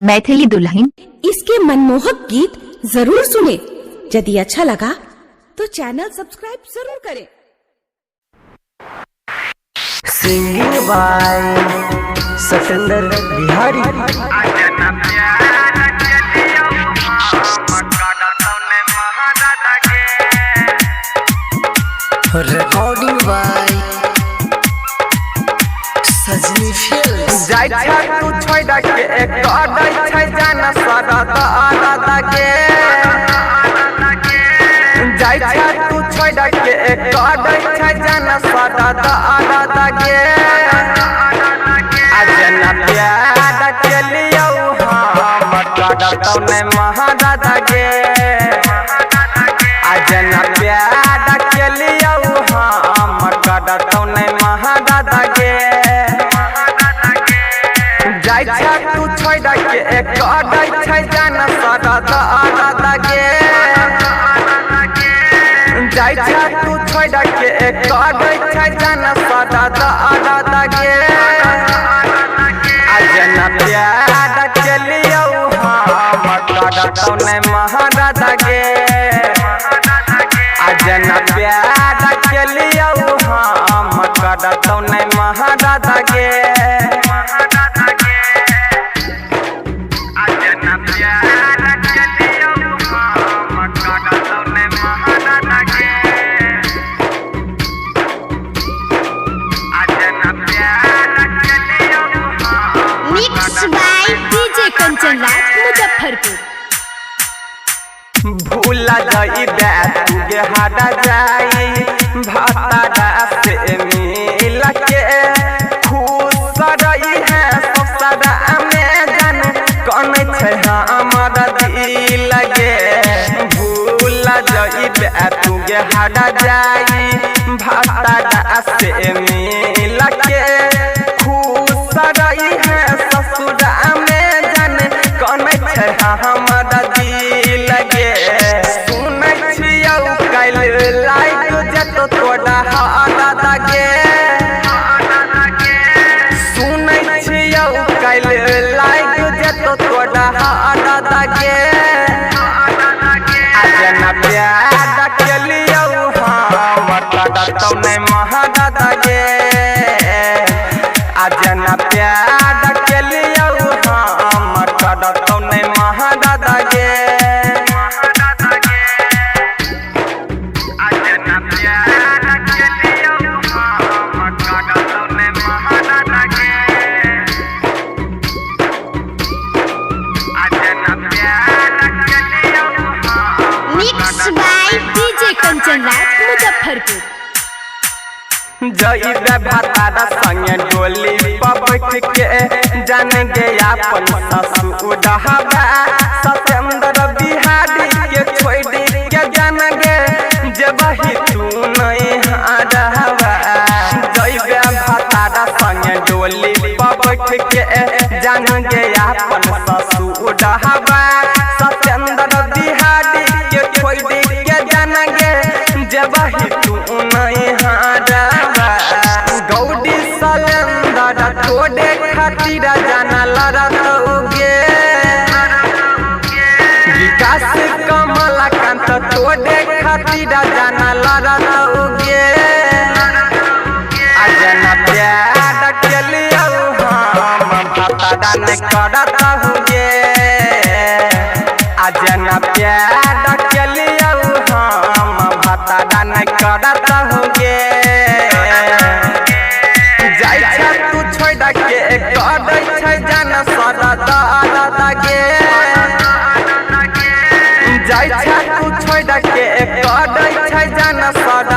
मैथिली दुल्हन। इसके मनमोहक गीत जरूर सुने। यदि अच्छा लगा तो चैनल सब्सक्राइब जरूर करें। Singing by Satendra Bihari. Recording by Sajni films. जाय छ तू छोड़ के एक अडै छै जाना सरद आदा के। जाय छ तू छोड़ के एक अडै छै जाना सरद आदा के। अजना प्यार के लियो हम करतौ नै महादादा के। अजना प्यार के लियो हम करतौ नै महादादा के। जाय छ तू छोड़ के एक अडै छै जाना सरद आदा के। जाय छ तू छोड़ के एक अडै छै जाना सरद आदा के। अजना प्यार के लियो हम करतौ नै महादादा के। अजना प्यार के लियो हम करतौ नै महादादा के। Mix by DJ Kanchan Raj Muzaffarpur. भूला जाई बैठे हारा जाई भातारा से मिल के। खुश रही है ससुरा में जन कौन छै हमारा दिल गे। भूला जाई बैठे हारा जाई भातारा से मिल के। खुश रही है ससुरा में जन कौन छै हमारा दिल गे। सुनै छियौ काल लाइक जतो तोड़ा हादा गे। सुनै छियौ काल लाइक जतो तोड़ा हादा गे। अजना प्यार के लियो हम करतौ नै महादादा गे। अजना प्यार के लियो हम करतौ नै महादादा गे। Mix by DJ Kanchan Raj Muzaffarpur. जइबे भातारा संगे डोली पर बैठ के जान गया अपन ससुरहबा। सतेंद्र बिहारी के छोड़ के जान गे जबहि तू नहीं हारहबा। जइबे भातारा संगे डोली पर बैठ के जान गया अपन ससुरहबा। सतेंद्र बिहारी के छोड़ के जान गे जबहि तू नहीं हारहबा। गौडी सलेंदर तोड़े खातिर जाना लड़तौगे। विकास कमलाकांत तोड़े खातिर जाना लड़तौगे। अजना प्यार के लियो हम भातारा नै करतौगे। अजना प्यार के लियो हम भातारा नै करतौगे। जाय छ तू छोड़ के एक अडै छै जाना सरद आदा गे। जाय छ तू छोड़ के एक अडै छै जाना सरद